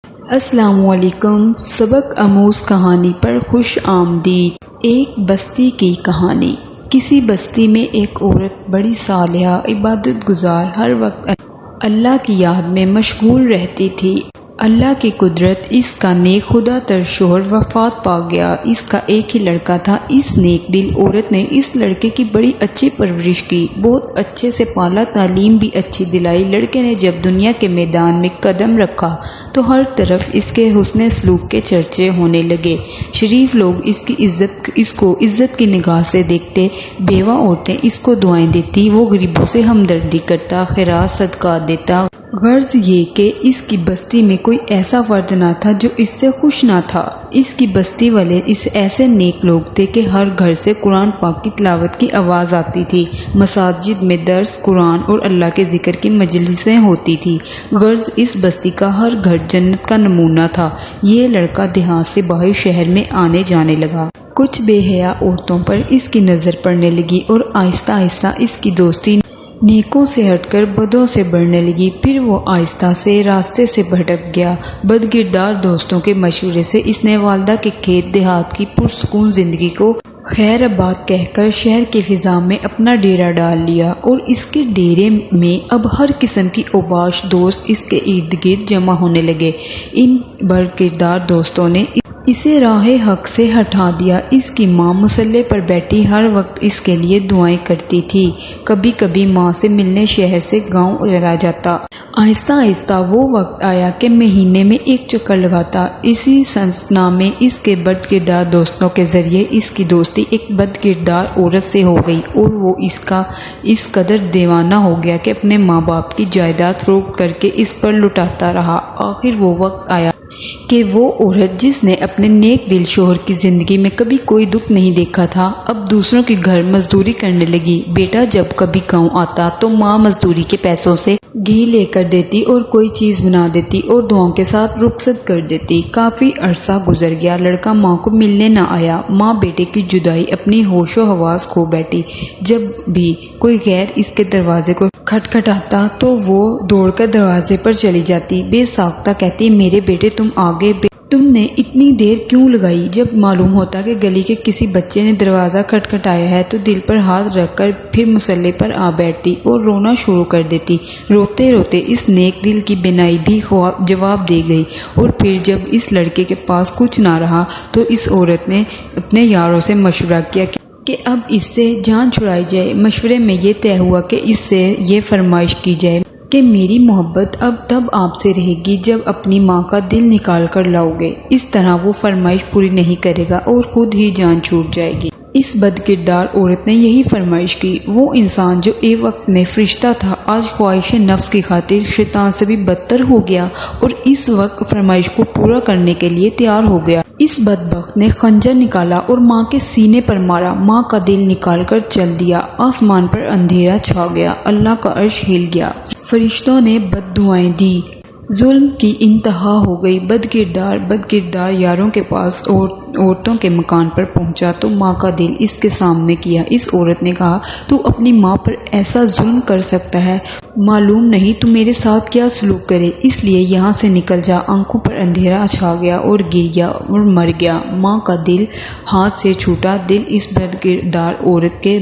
السلام علیکم۔ سبق آموز کہانی پر خوش آمدید۔ ایک بستی کی کہانی۔ کسی بستی میں ایک عورت بڑی صالحہ، عبادت گزار، ہر وقت اللہ کی یاد میں مشغول رہتی تھی۔ اللہ کی قدرت، اس کا نیک خدا تر شوہر وفات پا گیا۔ اس کا ایک ہی لڑکا تھا۔ اس نیک دل عورت نے اس لڑکے کی بڑی اچھی پرورش کی، بہت اچھے سے پالا، تعلیم بھی اچھی دلائی۔ لڑکے نے جب دنیا کے میدان میں قدم رکھا تو ہر طرف اس کے حسن سلوک کے چرچے ہونے لگے۔ شریف لوگ اس کو عزت کی نگاہ سے دیکھتے، بیوہ عورتیں اس کو دعائیں دیتی، وہ غریبوں سے ہمدردی کرتا، خیرات صدقات دیتا۔ غرض یہ کہ اس کی بستی میں کوئی ایسا فرد نہ تھا جو اس سے خوش نہ تھا۔ اس کی بستی والے ایسے نیک لوگ تھے کہ ہر گھر سے قرآن پاک کی تلاوت کی آواز آتی تھی، مساجد میں درس قرآن اور اللہ کے ذکر کی مجلسیں ہوتی تھی۔ غرض اس بستی کا ہر گھر جنت کا نمونہ تھا۔ یہ لڑکا دیہات سے باہر شہر میں آنے جانے لگا۔ کچھ بے حیا عورتوں پر اس کی نظر پڑنے لگی اور آہستہ آہستہ اس کی دوستی نیکوں سے ہٹ کر بدوں سے بڑھنے لگی۔ پھر وہ آہستہ سے راستے سے بھٹک گیا۔ بدکردار دوستوں کے مشورے سے اس نے والدہ کے کھیت دیہات کی پرسکون زندگی کو خیر آباد کہہ کر شہر کی فضا میں اپنا ڈیرا ڈال لیا، اور اس کے ڈیرے میں اب ہر قسم کی اوباش دوست اس کے ارد گرد جمع ہونے لگے۔ ان بدکردار دوستوں نے اسے راہ حق سے ہٹا دیا۔ اس کی ماں مصلی پر بیٹھی ہر وقت اس کے لیے دعائیں کرتی تھی۔ کبھی کبھی ماں سے ملنے شہر سے گاؤں چلا جاتا۔ آہستہ آہستہ وہ وقت آیا کہ مہینے میں ایک چکر لگاتا۔ اسی سنسنا میں اس کے بدکردار دوستوں کے ذریعے اس کی دوستی ایک بدکردار عورت سے ہو گئی، اور وہ اس قدر دیوانہ ہو گیا کہ اپنے ماں باپ کی جائیداد فروخت کر کے اس پر لٹاتا رہا۔ آخر وہ وقت آیا کہ وہ عورت جس نے اپنے نیک دل شوہر کی زندگی میں کبھی کوئی دکھ نہیں دیکھا تھا، اب دوسروں کے گھر مزدوری کرنے لگی۔ بیٹا جب کبھی گاؤں آتا تو ماں مزدوری کے پیسوں سے گھی لے کر دیتی اور کوئی چیز بنا دیتی اور دعاؤں کے ساتھ رخصت کر دیتی۔ کافی عرصہ گزر گیا، لڑکا ماں کو ملنے نہ آیا۔ ماں بیٹے کی جدائی اپنی ہوش و حواس کھو بیٹھی۔ جب بھی کوئی غیر اس کے دروازے کو کھٹکھٹاتا تو وہ دوڑ کر دروازے پر چلی جاتی، بے ساختہ کہتی، میرے بیٹے تم آگے، تم نے اتنی دیر کیوں لگائی؟ جب معلوم ہوتا کہ گلی کے کسی بچے نے دروازہ کھٹکھٹایا ہے تو دل پر ہاتھ رکھ کر پھر مصلی پر آ بیٹھتی اور رونا شروع کر دیتی۔ روتے روتے اس نیک دل کی بینائی بھی جواب دے گئی، اور پھر جب اس لڑکے کے پاس کچھ نہ رہا تو اس عورت نے اپنے یاروں سے مشورہ کیا کہ اب اس سے جان چھڑائی جائے۔ مشورے میں یہ طے ہوا کہ اس سے یہ فرمائش کی جائے کہ میری محبت اب تب آپ سے رہے گی جب اپنی ماں کا دل نکال کر لاؤ گے۔ اس طرح وہ فرمائش پوری نہیں کرے گا اور خود ہی جان چھوٹ جائے گی۔ اس بدکردار عورت نے یہی فرمائش کی۔ وہ انسان جو ایک وقت میں فرشتہ تھا، آج خواہش نفس کی خاطر شیطان سے بھی بدتر ہو گیا اور اس وقت فرمائش کو پورا کرنے کے لیے تیار ہو گیا۔ اس بدبخت نے خنجر نکالا اور ماں کے سینے پر مارا۔ ماں کا دل نکال کر چل دیا۔ آسمان پر اندھیرا چھا گیا، اللہ کا عرش ہل گیا، فرشتوں نے بد دعائیں دی، ظلم کی انتہا ہو گئی۔ بدکردار یاروں کے پاس عورتوں کے مکان پر پہنچا تو ماں کا دل اس کے سامنے کیا۔ اس عورت نے کہا، تو اپنی ماں پر ایسا ظلم کر سکتا ہے؟ معلوم نہیں تو میرے ساتھ کیا سلوک کرے، اس لیے یہاں سے نکل جا۔ آنکھوں پر اندھیرا چھا گیا اور گر گیا اور مر گیا۔ ماں کا دل ہاتھ سے چھوٹا، دل اس بدکردار عورت کے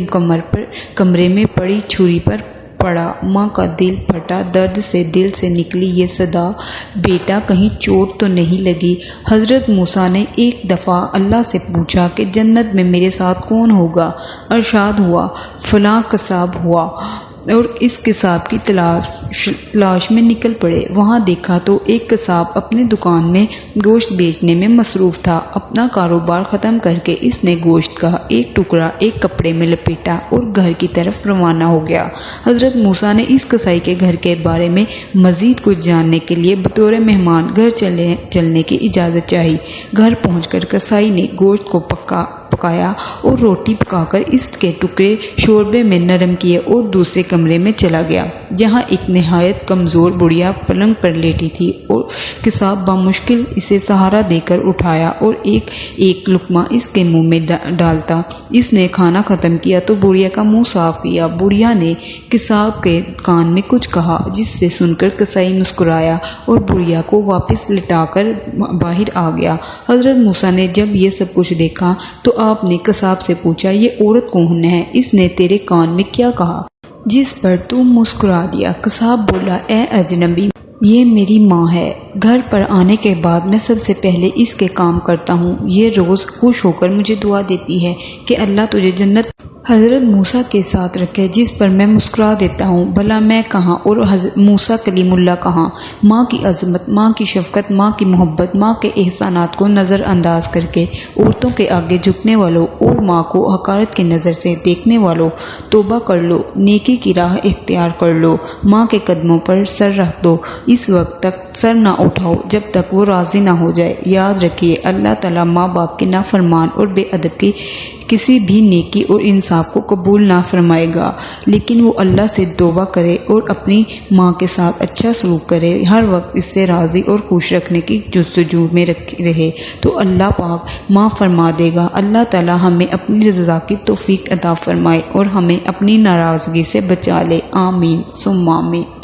کمرے میں پڑی چھری پر پڑا۔ ماں کا دل پھٹا، درد سے دل سے نکلی یہ صدا، بیٹا کہیں چوٹ تو نہیں لگی؟ حضرت موسیٰ نے ایک دفعہ اللہ سے پوچھا کہ جنت میں میرے ساتھ کون ہوگا؟ ارشاد ہوا، فلاں قصاب ہوا، اور اس قصاب کی تلاش میں نکل پڑے۔ وہاں دیکھا تو ایک قصاب اپنے دکان میں گوشت بیچنے میں مصروف تھا۔ اپنا کاروبار ختم کر کے اس نے گوشت کا ایک ٹکڑا ایک کپڑے میں لپیٹا اور گھر کی طرف روانہ ہو گیا۔ حضرت موسیٰ نے اس قصائی کے گھر کے بارے میں مزید کچھ جاننے کے لیے بطور مہمان گھر چلنے کی اجازت چاہی۔ گھر پہنچ کر قصائی نے گوشت کو پکایا اور روٹی پکا کر اس کے ٹکڑے شوربے میں نرم کیے اور دوسرے کمرے میں چلا گیا جہاں ایک نہایت کمزور بڑھیا پلنگ پر لیٹی تھی اور قصاب بمشکل اسے سہارا دے کر اٹھایا اور ایک ایک لقمہ اس کے منہ میں ڈالتا اس نے کھانا ختم کیا تو بڑھیا کا منہ صاف کیا۔ بڑھیا نے قصاب کے کان میں کچھ کہا جس سے سن کر قصائی مسکرایا اور بڑھیا کو واپس لٹا کر باہر آ گیا۔ حضرت موسیٰ نے جب یہ سب کچھ دیکھا تو آپ نے قصاب سے پوچھا یہ عورت کون ہے؟ اس نے تیرے کان میں کیا کہا جس پر تو مسکرا دیا؟ قصاب بولا اے اجنبی یہ میری ماں ہے۔ گھر پر آنے کے بعد میں سب سے پہلے اس کے کام کرتا ہوں۔ یہ روز خوش ہو کر مجھے دعا دیتی ہے کہ اللہ تجھے جنت حضرت موسیٰ کے ساتھ رکھے جس پر میں مسکرا دیتا ہوں۔ بھلا میں کہاں اور موسیٰ کلیم اللہ کہاں؟ ماں کی عظمت، ماں کی شفقت، ماں کی محبت، ماں کے احسانات کو نظر انداز کر کے عورتوں کے آگے جھکنے والوں اور ماں کو حقارت کی نظر سے دیکھنے والوں توبہ کر لو، نیکی کی راہ اختیار کر لو، ماں کے قدموں پر سر رکھ دو، اس وقت تک سر نہ اٹھاؤ جب تک وہ راضی نہ ہو جائے۔ یاد رکھیے اللہ تعالیٰ ماں باپ کے نافرمان اور بے ادب کی کسی بھی نیکی اور انصاف کو قبول نہ فرمائے گا، لیکن وہ اللہ سے توبہ کرے اور اپنی ماں کے ساتھ اچھا سلوک کرے، ہر وقت اس سے راضی اور خوش رکھنے کی جستجو میں رہے تو اللہ پاک معاف فرما دے گا۔ اللہ تعالیٰ ہمیں اپنی رضا کی توفیق عطا فرمائے اور ہمیں اپنی ناراضگی سے بچا لے، آمین ثم آمین۔